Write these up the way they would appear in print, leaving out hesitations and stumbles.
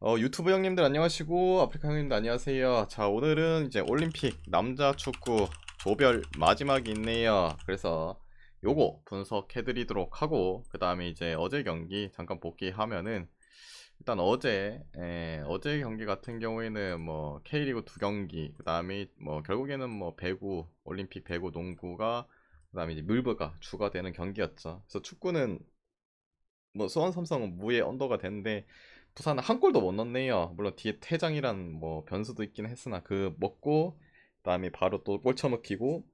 유튜브 형님들 안녕하시고 아프리카 형님들 안녕하세요. 자, 오늘은 이제 올림픽 남자 축구 조별 마지막이 있네요. 그래서 요거 분석해 드리도록 하고, 그 다음에 이제 어제 경기 잠깐 복귀하면은, 일단 어제 경기 같은 경우에는 뭐 K리그 두 경기, 그 다음에 뭐 결국에는 뭐 배구, 올림픽 배구 농구가, 그 다음에 이제 물브가 주가 되는 경기였죠. 그래서 축구는 뭐 수원 삼성은 무의 언더가 됐는데 부산은 한 골도 못 넣네요. 물론 뒤에 퇴장이란 뭐 변수도 있긴 했으나 그 먹고 그다음에 바로 또 골 쳐먹히고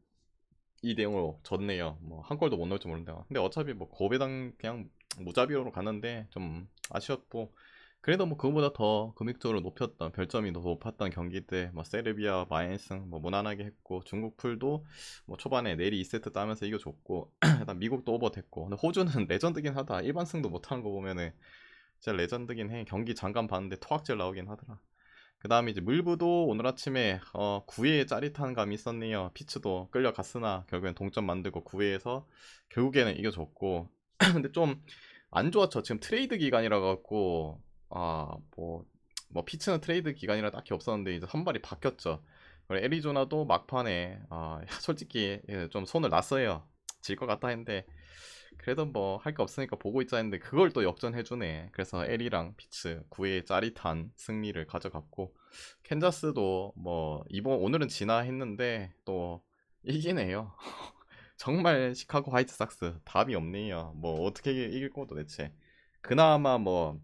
2대0으로 졌네요. 뭐 한 골도 못 넣을 줄 모른다. 근데 어차피 뭐 거배당 그냥 무자비로 갔는데 좀 아쉬웠고, 그래도 뭐 그거보다 더 금액적으로 높였던, 별점이 더 높았던 경기들 뭐 세르비아 마이앤슨 뭐 무난하게 했고, 중국 풀도 뭐 초반에 내리 2세트 따면서 이겨줬고 그다음 미국도 오버됐고. 근데 호주는 레전드긴 하다. 일반승도 못하는 거 보면은 진짜 레전드긴 해. 경기 잠깐 봤는데 토악질 나오긴 하더라. 그 다음에 이제 물부도 오늘 아침에 9회에 짜릿한 감이 있었네요. 피츠도 끌려갔으나 결국엔 동점 만들고 9회에서 결국에는 이겨줬고 근데 좀 안 좋았죠. 지금 트레이드 기간이라 갖고 뭐 피츠는 트레이드 기간이라 딱히 없었는데 이제 선발이 바뀌었죠. 그리고 애리조나도 막판에 솔직히 좀 손을 놨어요. 질 것 같다 했는데 그래도 뭐 할 거 없으니까 보고 있자 했는데 그걸 또 역전해주네. 그래서 에리랑 피츠 9회 짜릿한 승리를 가져갔고, 캔자스도 뭐 이번 오늘은 지나 했는데 또 이기네요. 정말 시카고 화이트삭스 답이 없네요. 뭐 어떻게 이길 거 도대체. 그나마 뭐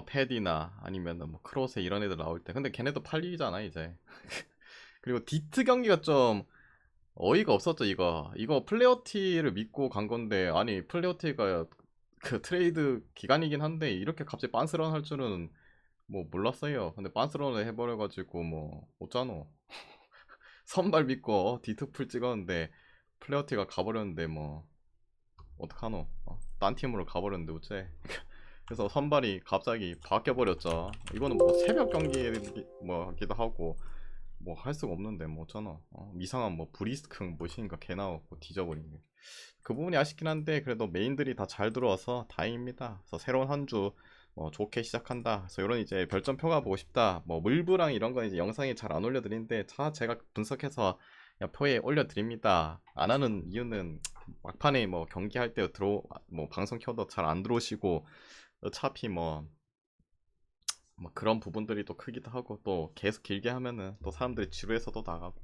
패디나 아니면 뭐 크로세 이런 애들 나올 때. 근데 걔네도 팔리잖아 이제. 그리고 디트 경기가 좀 어이가 없었죠. 이거 플레어티를 믿고 간 건데, 아니 플레어티가 그 트레이드 기간이긴 한데 이렇게 갑자기 빤스런 할 줄은 뭐 몰랐어요. 근데 빤스런을 해버려가지고 뭐 어쩌노. 선발 믿고 디트풀 찍었는데 플레어티가 가버렸는데 뭐 어떡하노. 딴 팀으로 가버렸는데 어째. 그래서 선발이 갑자기 바뀌어버렸죠. 이거는 뭐 새벽 경기 뭐기도 하고 뭐 할 수가 없는데 뭐 어쩌나. 이상한 뭐 브리스크 뭐신가 개 나오고 뒤져버린 게. 그 부분이 아쉽긴 한데 그래도 메인들이 다 잘 들어와서 다행입니다. 그래서 새로운 한 주 좋게 시작한다. 그래서 이런 이제 별점평가 보고 싶다. 뭐 물부랑 이런 건 이제 영상에 잘 안 올려드리는데 다 제가 분석해서 그냥 표에 올려드립니다. 안 하는 이유는 막판에 뭐 경기할 때 뭐 방송 켜도 잘 안 들어오시고, 어차피 뭐 그런 부분들이 또 크기도 하고, 또 계속 길게 하면은 또 사람들이 지루해서도 나가고.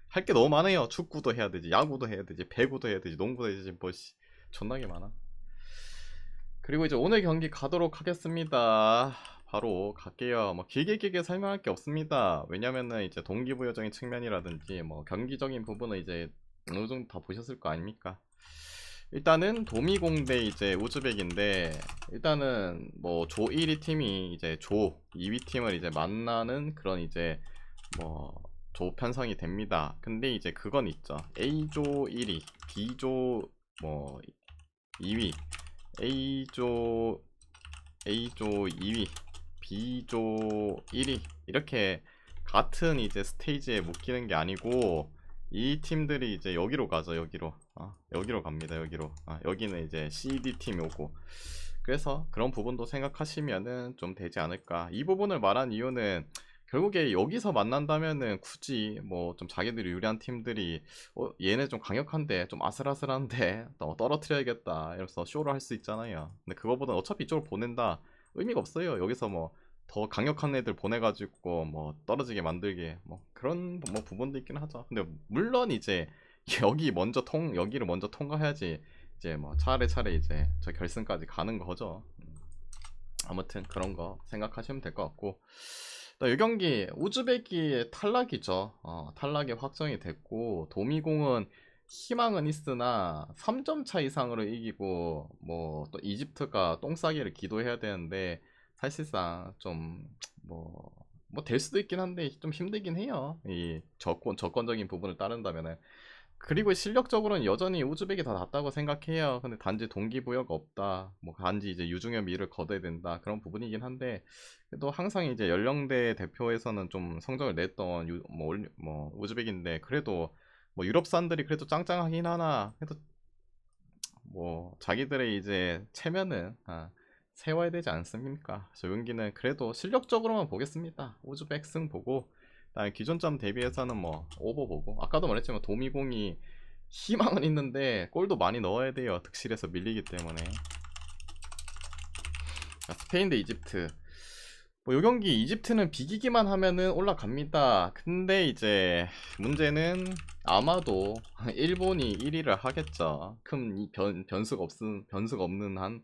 할 게 너무 많아요. 축구도 해야 되지, 야구도 해야 되지, 배구도 해야 되지, 농구도 해야 되지, 뭐 존나게 많아. 그리고 이제 오늘 경기 가도록 하겠습니다. 바로 갈게요. 뭐 길게 설명할 게 없습니다. 왜냐면은 이제 동기부여적인 측면이라든지 뭐 경기적인 부분은 이제 어느 정도 다 보셨을 거 아닙니까? 일단은 도미공대 이제 우즈벡인데, 일단은 뭐 조 1위 팀이 이제 조 2위 팀을 이제 만나는 그런 이제 뭐 조 편성이 됩니다. 근데 이제 그건 있죠. A조 1위, B조 뭐 2위, A조 A조 2위, B조 1위, 이렇게 같은 이제 스테이지에 묶이는 게 아니고 이 팀들이 이제 여기로 가죠. 여기로 갑니다. 여기는 이제 CD 팀이 오고. 그래서 그런 부분도 생각하시면은 좀 되지 않을까. 이 부분을 말한 이유는 결국에 여기서 만난다면은 굳이 뭐 좀 자기들이 유리한 팀들이 얘네 좀 강력한데 좀 아슬아슬한데 떨어뜨려야겠다 이러면서 쇼를 할 수 있잖아요. 근데 그거보다 어차피 이쪽으로 보낸다 의미가 없어요. 여기서 뭐 더 강력한 애들 보내가지고 뭐 떨어지게 만들게 뭐 그런 뭐 부분도 있긴 하죠. 근데 물론 이제 여기를 먼저 통과해야지 이제 뭐 차례차례 이제 저 결승까지 가는 거죠. 아무튼 그런 거 생각하시면 될 것 같고, 이 경기 우즈베키 탈락이죠. 탈락이 확정이 됐고, 도미공은 희망은 있으나 3점 차 이상으로 이기고, 뭐 또 이집트가 똥 싸기를 기도해야 되는데 사실상 좀 뭐 될 수도 있긴 한데 좀 힘들긴 해요. 이 저권적인 부분을 따른다면은. 그리고 실력적으로는 여전히 우즈벡이 더 낫다고 생각해요. 근데 단지 동기부여가 없다. 뭐 단지 이제 유중의 미를 거둬야 된다. 그런 부분이긴 한데, 그래도 항상 이제 연령대 대표에서는 좀 성적을 냈던 뭐 우즈벡인데, 그래도 뭐 유럽산들이 그래도 짱짱하긴 하나. 그래도 뭐 자기들의 이제 체면은 세워야 되지 않습니까? 저 경기는 그래도 실력적으로만 보겠습니다. 우즈벡승 보고, 그다음에 기존점 대비해서는 뭐 오버 보고, 아까도 말했지만 도미공이 희망은 있는데 골도 많이 넣어야 돼요. 득실에서 밀리기 때문에. 자, 스페인 대 이집트. 뭐 요 경기 이집트는 비기기만 하면은 올라갑니다. 근데 이제 문제는 아마도 일본이 1위를 하겠죠. 큰 변수가 없는 한.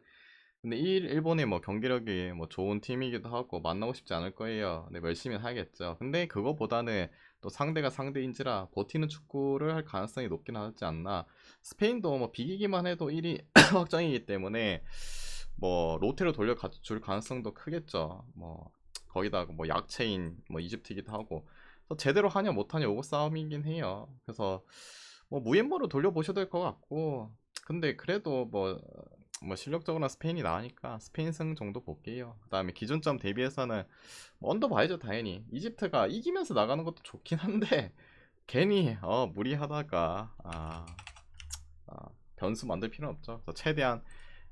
근데 일본의 뭐 경기력이 뭐 좋은 팀이기도 하고 만나고 싶지 않을 거예요. 근데 열심히 하겠죠. 근데 그거보다는 또 상대가 상대인지라 버티는 축구를 할 가능성이 높긴 하지 않나. 스페인도 뭐 비기기만 해도 1위 확정이기 때문에 뭐 로테로 돌려줄 가능성도 크겠죠. 뭐 거기다 뭐 약체인 뭐 이집트이기도 하고. 그래서 제대로 하냐 못하냐 요거 싸움이긴 해요. 그래서 뭐 무엠머로 돌려보셔도 될 것 같고. 근데 그래도 뭐 실력적으로는 스페인이 나으니까 스페인 승 정도 볼게요. 그 다음에 기준점 대비해서는 뭐 언더 봐야죠. 당연히 이집트가 이기면서 나가는 것도 좋긴 한데 괜히 무리하다가 변수 만들 필요는 없죠. 그래서 최대한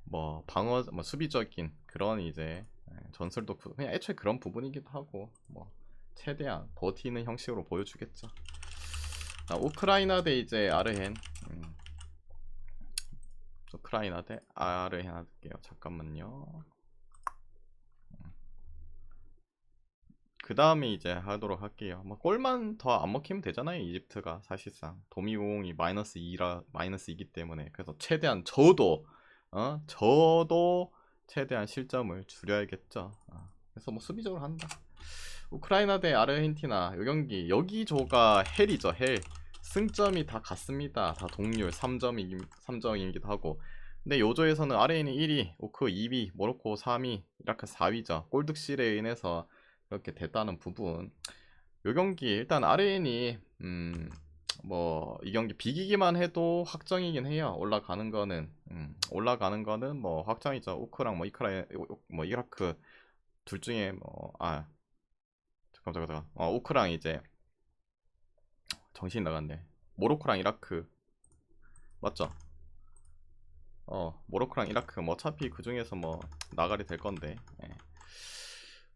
뭐 방어 뭐 수비적인 그런 이제 전술도 그냥 애초에 그런 부분이기도 하고 뭐 최대한 버티는 형식으로 보여주겠죠. 우크라이나 대 이제 아르헨. 우크라이나 대 아르헨 할게요. 잠깐만요. 그 다음에 이제 하도록 할게요. 뭐 골만 더 안 먹히면 되잖아요. 이집트가 사실상 도미공이 마이너스 2기 때문에. 그래서 최대한 저도 최대한 실점을 줄여야겠죠. 그래서 뭐 수비적으로 한다. 우크라이나 대 아르헨티나 요 경기 여기조가 헬이죠. 헬. 승점이 다 같습니다. 다 동률 3점이기도 하고. 근데 요조에서는 아르헨이 1위, 오크 2위, 모로코 3위, 이라크 4위죠. 골득실에 인해서 그렇게 됐다는 부분. 요 경기 일단 아르헨이 뭐 이 경기 비기기만 해도 확정이긴 해요. 올라가는 거는 뭐 확정이죠. 우크랑 뭐 뭐 이라크 둘 중에 잠깐 우크랑 이제 정신이 나갔네. 모로코랑 이라크 맞죠? 모로코랑 이라크 뭐 어차피 그 중에서 뭐 나가리 될 건데. 예.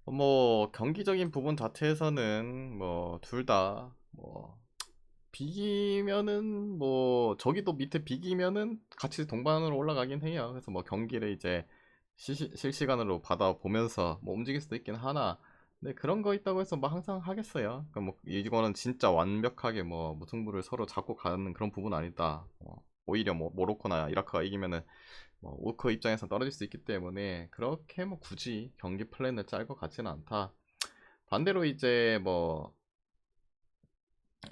뭐 경기적인 부분 자체에서는 뭐 둘 다 뭐 비기면은 뭐 저기도 밑에 비기면은 같이 동반으로 올라가긴 해요. 그래서 뭐 경기를 이제 실시간으로 받아보면서 뭐 움직일 수도 있긴 하나. 근데 그런 거 있다고 해서 뭐 항상 하겠어요. 그러니까 뭐 이거는 진짜 완벽하게 뭐 무승부를 서로 잡고 가는 그런 부분 아니다. 오히려 뭐 모로코나 이라크가 이기면은 뭐 우크 입장에서 떨어질 수 있기 때문에 그렇게 뭐 굳이 경기 플랜을 짤 것 같지는 않다. 반대로 이제 뭐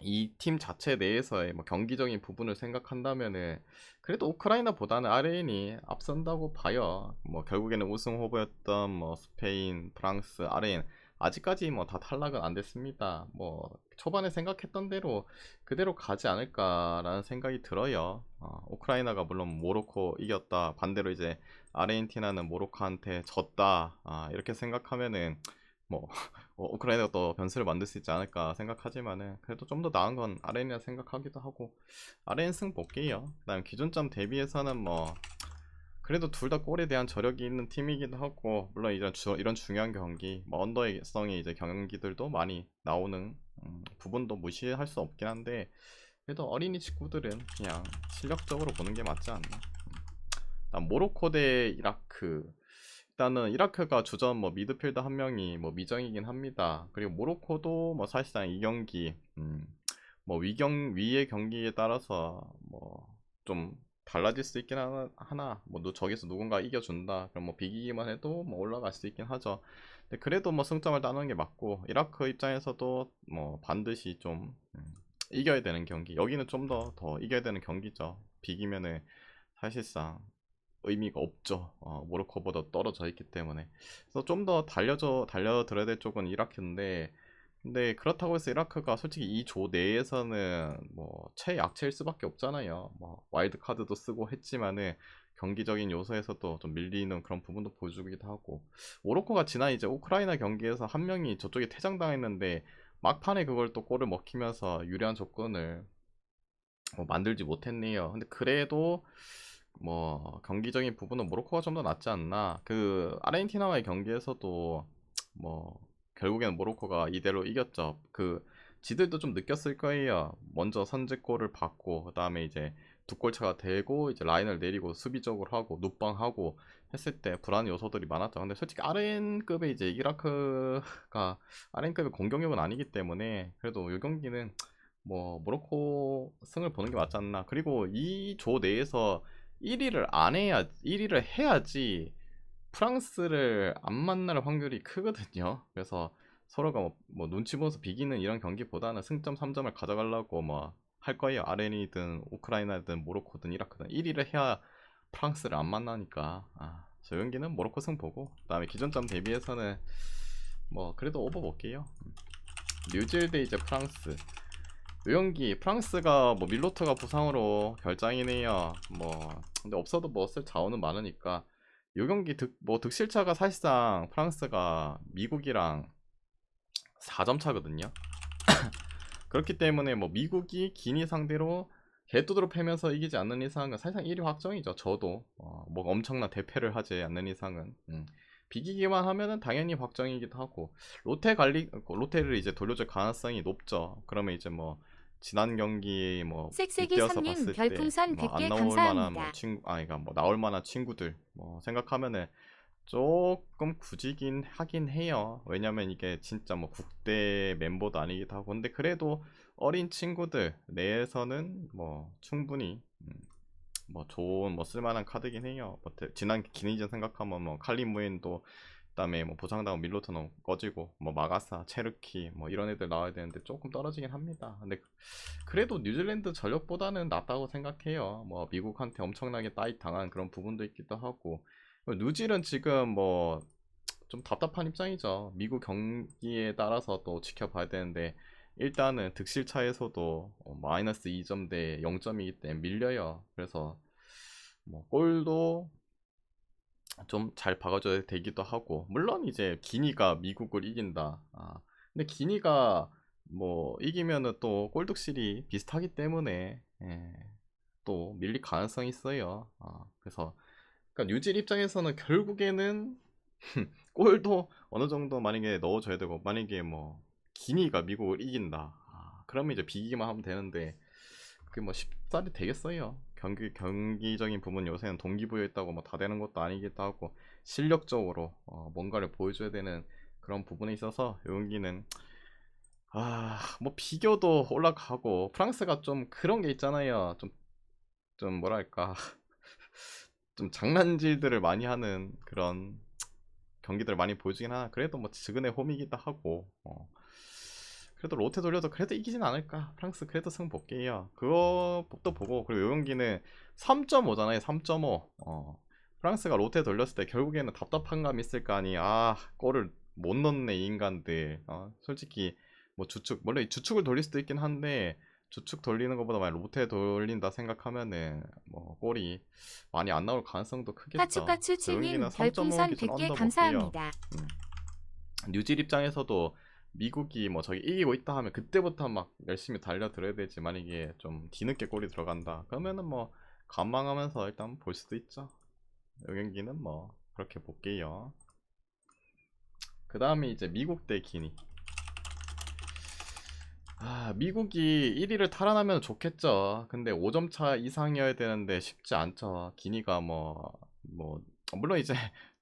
이 팀 자체 내에서의 뭐 경기적인 부분을 생각한다면은 그래도 우크라이나보다는 아르헨이 앞선다고 봐요. 뭐 결국에는 우승 후보였던 뭐 스페인, 프랑스, 아르헨 아직까지 뭐 다 탈락은 안 됐습니다. 뭐 초반에 생각했던 대로 그대로 가지 않을까라는 생각이 들어요. 우크라이나가 물론 모로코 이겼다. 반대로 이제 아르헨티나는 모로코한테 졌다. 이렇게 생각하면은 뭐 우크라이나가 또 변수를 만들 수 있지 않을까 생각하지만은 그래도 좀 더 나은 건 아르헨이라 생각하기도 하고 아르헨 승 볼게요. 그 다음 기준점 대비해서는 뭐 그래도 둘 다 골에 대한 저력이 있는 팀이기도 하고 물론 이런 중요한 경기 뭐 언더성의 이제 경기들도 많이 나오는 부분도 무시할 수 없긴 한데 그래도 어린이 친구들은 그냥 실력적으로 보는 게 맞지 않나. 일단 모로코 대 이라크. 일단은 이라크가 주전 뭐 미드필더 한 명이 뭐 미정이긴 합니다. 그리고 모로코도 뭐 사실상 이 경기 뭐 위의 경기에 따라서 뭐 좀 달라질 수 있긴 하나 뭐 저기서 누군가 이겨준다 그럼 뭐 비기기만 해도 뭐 올라갈 수 있긴 하죠. 근데 그래도 뭐 승점을 따는 게 맞고 이라크 입장에서도 뭐 반드시 좀 이겨야 되는 경기 여기는 좀 더 이겨야 되는 경기죠. 비기면은 사실상 의미가 없죠. 모로코보다 떨어져 있기 때문에. 그래서 좀 더 달려들어야 될 쪽은 이라크인데, 근데 그렇다고 해서 이라크가 솔직히 이 조 내에서는 뭐 최약체일 수밖에 없잖아요. 뭐 와일드 카드도 쓰고 했지만은 경기적인 요소에서도 좀 밀리는 그런 부분도 보여주기도 하고. 모로코가 지난 이제 우크라이나 경기에서 한 명이 저쪽에 퇴장당했는데 막판에 그걸 또 골을 먹히면서 유리한 조건을 만들지 못했네요. 근데 그래도 뭐 경기적인 부분은 모로코가 좀 더 낫지 않나. 그 아르헨티나와의 경기에서도 뭐 결국에는 모로코가 이대로 이겼죠. 그 지들도 좀 느꼈을 거예요. 먼저 선제골을 받고 그다음에 이제 두 골차가 되고 이제 라인을 내리고 수비적으로 하고 눕방하고 했을 때 불안 요소들이 많았죠. 근데 솔직히 아르헨급의 이제 이라크가 아르헨급의 공격력은 아니기 때문에 그래도 이 경기는 뭐 모로코 승을 보는 게 맞지 않나. 그리고 이 조 내에서 1위를 안 해야 1위를 해야지 프랑스를 안 만날 확률이 크거든요. 그래서 서로가 뭐 눈치 보면서 비기는 이런 경기보다는 승점 3점을 가져가려고 뭐 할 거예요. 아르헨이든 우크라이나든 모로코든 이라크든 1위를 해야 프랑스를 안 만나니까. 저 경기는 모로코 승 보고 그다음에 기존점 대비해서는 뭐 그래도 오버 볼게요. 뉴질드 이제 프랑스. 요경기 프랑스가 뭐 밀로트가 부상으로 결장이네요. 뭐 근데 없어도 뭐 쓸 자원은 많으니까 요경기 뭐 득실차가 사실상 프랑스가 미국이랑 4점 차거든요. 그렇기 때문에 뭐 미국이 기니 상대로 개뚜드로 패면서 이기지 않는 이상은 사실상 1위 확정이죠. 저도 뭐 엄청난 대패를 하지 않는 이상은 비기기만 하면은 당연히 확정이기도 하고 롯데를 이제 돌려줄 가능성이 높죠. 그러면 이제 뭐 지난 경기 뭐 색색이 빗대어서 선님 봤을 때 별풍선 뭐 안 100개 나올 만한 뭐 감사합니다. 친구 그러니까 뭐 나올 만한 친구들 뭐 생각하면은 조금 굳이긴 하긴 해요. 왜냐면 이게 진짜 뭐 국대 멤버도 아니기도 하고. 근데 그래도 어린 친구들 내에서는 뭐 충분히 뭐 좋은 뭐 쓸만한 카드긴 해요. 뭐 지난 기니전 생각하면 뭐 칼린 무인도 그다음에 뭐 부상당한 밀로토는 꺼지고 뭐 마가사, 체르키 뭐 이런 애들 나와야 되는데 조금 떨어지긴 합니다. 근데 그래도 뉴질랜드 전력보다는 낫다고 생각해요. 뭐 미국한테 엄청나게 따잇 당한 그런 부분도 있기도 하고. 뉴질은 지금 뭐 좀 답답한 입장이죠. 미국 경기에 따라서 또 지켜봐야 되는데 일단은 득실 차에서도 마이너스 2점 대 0점이기 때문에 밀려요. 그래서 뭐 골도 좀 잘 박아줘야 되기도 하고 물론 이제 기니가 미국을 이긴다. 근데 기니가 뭐 이기면은 또 골득실이 비슷하기 때문에 또 밀릴 가능성이 있어요. 그래서 그러니까 뉴질 입장에서는 결국에는 골도 어느 정도 만약에 넣어줘야 되고 만약에 뭐 기니가 미국을 이긴다. 그러면 이제 비기기만 하면 되는데 그게 뭐 쉽사리 되겠어요. 경기적인 부분 요새는 동기부여했다고 뭐 다 되는 것도 아니기도 하고 실력적으로 뭔가를 보여줘야 되는 그런 부분에 있어서 이 경기는 뭐 비교도 올라가고 프랑스가 좀 그런 게 있잖아요. 좀 뭐랄까 좀 장난질들을 많이 하는 그런 경기들 많이 보여주긴 하나. 그래도 뭐 지근의 홈이기도 하고 그래도 롯데 돌려도 그래도 이기진 않을까. 프랑스 그래도 승 볼게요. 그것도 보고 그리고 요 경기는 3.5잖아요. 3.5. 프랑스가 롯데 돌렸을 때 결국에는 답답한 감이 있을 거 아니. 골을 못 넣네 이 인간들. 솔직히 뭐 물론 주축을 돌릴 수도 있긴 한데 주축 돌리는 것보다 많이 롯데 돌린다 생각하면은 뭐 골이 많이 안 나올 가능성도 크겠죠. 그래서 요 경기는 까츠까츠칠님 3.5 별풍선 기준 100개 언더 볼게요. 감사합니다. 뉴질 입장에서도 미국이 뭐 저기 이기고 있다 하면 그때부터 막 열심히 달려들어야 되지. 만약에 좀 뒤늦게 골이 들어간다 그러면은 뭐 관망하면서 일단 볼 수도 있죠. 이 경기는 뭐 그렇게 볼게요. 그 다음에 이제 미국 대 기니. 미국이 1위를 탈환하면 좋겠죠. 근데 5점 차 이상이어야 되는데 쉽지 않죠. 기니가 뭐 물론 이제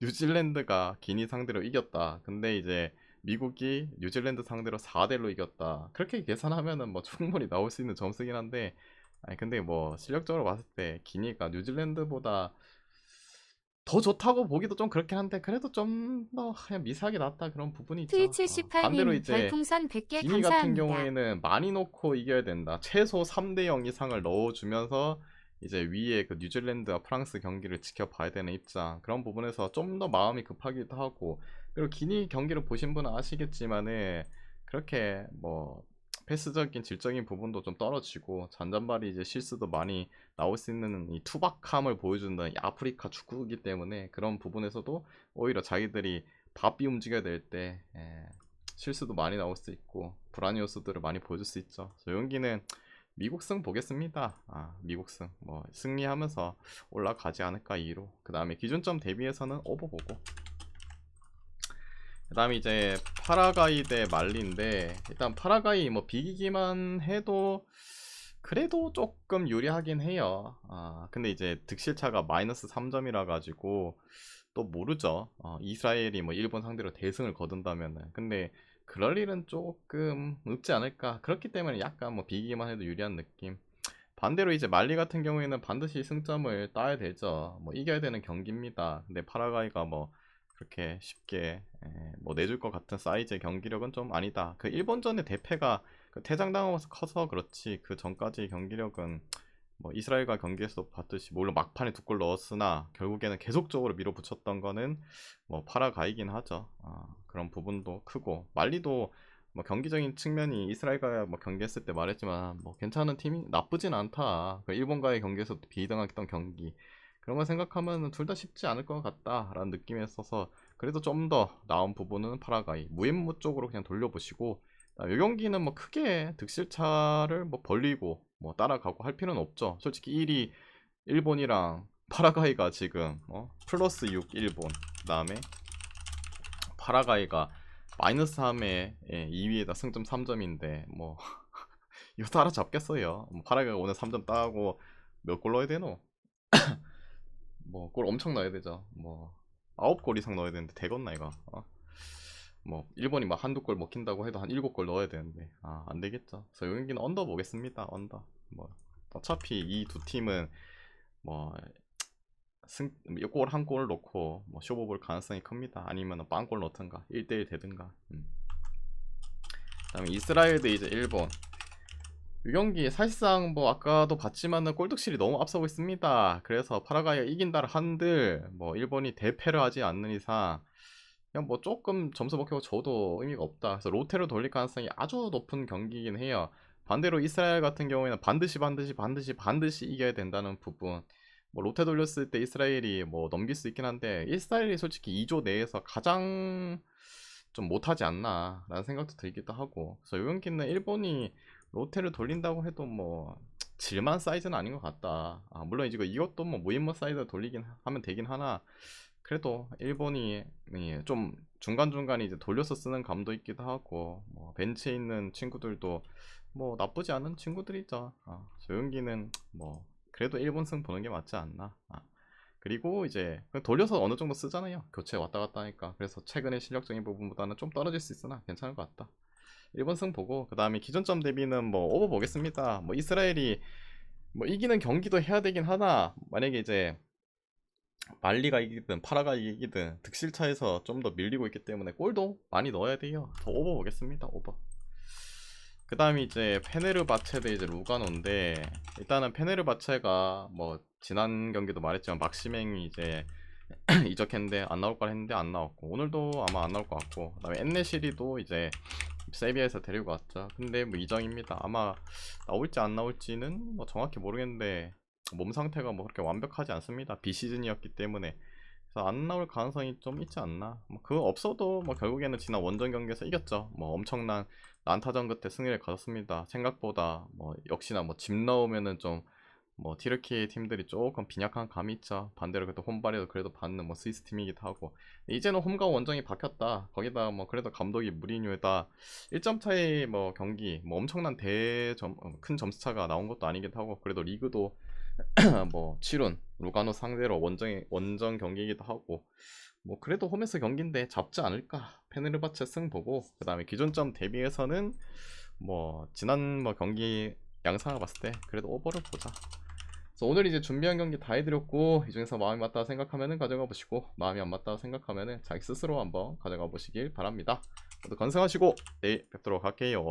뉴질랜드가 기니 상대로 이겼다. 근데 이제 미국이 뉴질랜드 상대로 4대1로 이겼다. 그렇게 계산하면은 뭐 충분히 나올 수 있는 점수긴 한데 아니 근데 뭐 실력적으로 봤을 때 기니가 뉴질랜드보다 더 좋다고 보기도 좀 그렇긴 한데 그래도 좀 더 그냥 미세하게 낫다 그런 부분이 있죠. 반대로 트위치18님 이제 별풍선 100개 기니 같은 감사합니다. 경우에는 많이 넣고 이겨야 된다. 최소 3대 0 이상을 넣어주면서 이제 위에 그 뉴질랜드와 프랑스 경기를 지켜봐야 되는 입장. 그런 부분에서 좀 더 마음이 급하기도 하고. 그리고 기니 경기를 보신 분은 아시겠지만은 그렇게 뭐 패스적인 질적인 부분도 좀 떨어지고 잔잔바리 이제 실수도 많이 나올 수 있는 이 투박함을 보여주는 이 아프리카 축구이기 때문에 그런 부분에서도 오히려 자기들이 바삐 움직여야 될 때 실수도 많이 나올 수 있고 불안 요소들을 많이 보여줄 수 있죠. 그래서 여기는 미국승 보겠습니다. 미국승 뭐 승리하면서 올라가지 않을까 2로. 그 다음에 기준점 대비해서는 오버 보고. 그 다음에 이제 파라과이 대 말리인데, 일단 파라과이 뭐 비기기만 해도 그래도 조금 유리하긴 해요. 근데 이제 득실차가 마이너스 3점이라 가지고 또 모르죠. 이스라엘이 뭐 일본 상대로 대승을 거둔다면은. 근데 그럴 일은 조금 없지 않을까. 그렇기 때문에 약간 뭐 비기기만 해도 유리한 느낌. 반대로 이제 말리 같은 경우에는 반드시 승점을 따야 되죠. 뭐 이겨야 되는 경기입니다. 근데 파라과이가 뭐 그렇게 쉽게 뭐 내줄 것 같은 사이즈의 경기력은 좀 아니다. 그 일본전의 대패가 그 퇴장당하면서 커서 그렇지, 그 전까지 경기력은 뭐 이스라엘과 경기에서 봤듯이 물론 막판에 2골 넣었으나 결국에는 계속적으로 밀어붙였던 거는 뭐 파라과이긴 하죠. 그런 부분도 크고, 말리도 뭐 경기적인 측면이 이스라엘과 뭐 경기했을 때 말했지만 뭐 괜찮은 팀이 나쁘진 않다. 그 일본과의 경기에서 비등했던 경기, 그런 거 생각하면 둘 다 쉽지 않을 것 같다라는 느낌이 있어서 그래도 좀 더 나은 부분은 파라과이 무엠무 쪽으로 그냥 돌려보시고, 이 경기는 뭐 크게 득실차를 뭐 벌리고 뭐 따라가고 할 필요는 없죠. 솔직히 1위 일본이랑 파라과이가 지금 플러스 6 일본, 그 다음에 파라과이가 마이너스 3에 2위에다 승점 3점인데 뭐 이거 따라잡겠어요. 뭐 파라과이가 오늘 3점 따고 몇 골 넣어야 되노? 뭐 골 엄청 넣어야 되죠. 뭐 9골 이상 넣어야 되는데 되겠나 이거. 뭐 일본이 막 한두 골 먹힌다고 해도 한 7골 넣어야 되는데 안 되겠죠. 그래서 이 경기는 언더 보겠습니다. 언더. 뭐 어차피 이 두 팀은 뭐 골 한 골 넣고 뭐 쇼부 볼 가능성이 큽니다. 아니면 빵골 넣든가 1대1 되든가. 그다음에 이스라엘 대 이제 일본. 이 경기 사실상 뭐 아까도 봤지만은 골득실이 너무 앞서고 있습니다. 그래서 파라과이가 이긴다 한들 뭐 일본이 대패를 하지 않는 이상 그냥 뭐 조금 점수 먹히고 줘도 의미가 없다. 그래서 로테로 돌릴 가능성이 아주 높은 경기이긴 해요. 반대로 이스라엘 같은 경우에는 반드시 이겨야 된다는 부분. 뭐 로테 돌렸을 때 이스라엘이 뭐 넘길 수 있긴 한데, 이스라엘이 솔직히 2조 내에서 가장 좀 못하지 않나 라는 생각도 들기도 하고. 그래서 이 경기는 일본이 로테를 돌린다고 해도 뭐 질만 사이즈는 아닌 것 같다. 물론 이제 이것도 뭐 무인물 사이즈 돌리긴 하면 되긴 하나, 그래도 일본이 좀 중간중간 이제 돌려서 쓰는 감도 있기도 하고, 뭐 벤치에 있는 친구들도 뭐 나쁘지 않은 친구들이죠. 조용기는 뭐 그래도 일본 승 보는 게 맞지 않나. 그리고 이제 돌려서 어느 정도 쓰잖아요. 교체 왔다 갔다 하니까. 그래서 최근의 실력적인 부분보다는 좀 떨어질 수 있으나 괜찮을 것 같다. 일본 승 보고, 그 다음에 기존점 대비는 뭐 오버 보겠습니다. 뭐 이스라엘이 뭐 이기는 경기도 해야 되긴 하나, 만약에 이제 말리가 이기든 파라가 이기든 득실차에서 좀 더 밀리고 있기 때문에 골도 많이 넣어야 돼요. 더 오버 보겠습니다. 오버. 그 다음에 이제 페네르바체 대 이제 루가노인데, 일단은 페네르바체가 뭐 지난 경기도 말했지만 막시맹이 이제 이적했는데 안 나올 걸 했는데 안 나왔고, 오늘도 아마 안 나올 것 같고, 그 다음에 엔네시리도 이제 세비야에서 데리고 왔죠. 근데 뭐 이정입니다. 아마 나올지 안 나올지는 뭐 정확히 모르겠는데 몸 상태가 뭐 그렇게 완벽하지 않습니다. 비시즌이었기 때문에. 그래서 안 나올 가능성이 좀 있지 않나. 뭐 그거 없어도 뭐 결국에는 지난 원정 경기에서 이겼죠. 뭐 엄청난 난타전 끝에 승리를 거뒀습니다. 생각보다 뭐 역시나 뭐 집 나오면은 좀 뭐 티르키 팀들이 조금 빈약한 감이 있죠. 반대로 그래도 홈발에도 그래도 받는 뭐 스위스 팀이기도 하고, 이제는 홈과 원정이 바뀌었다. 거기다 뭐 그래도 감독이 무리뉴에다 1점 차이 뭐 경기 뭐 엄청난 큰 점수 차가 나온 것도 아니기도 하고, 그래도 리그도 뭐 7운 루가노 상대로 원정 경기이기도 하고, 뭐 그래도 홈에서 경기인데 잡지 않을까. 페네르바체 승 보고, 그 다음에 기존점 대비해서는 뭐 지난 뭐 경기 양상을 봤을 때 그래도 오버를 보자. 그래서 오늘 이제 준비한 경기 다 해드렸고, 이 중에서 마음이 맞다 생각하면은 가져가 보시고, 마음이 안 맞다 생각하면은 자기 스스로 한번 가져가 보시길 바랍니다. 모두 건승하시고 내일 뵙도록 할게요.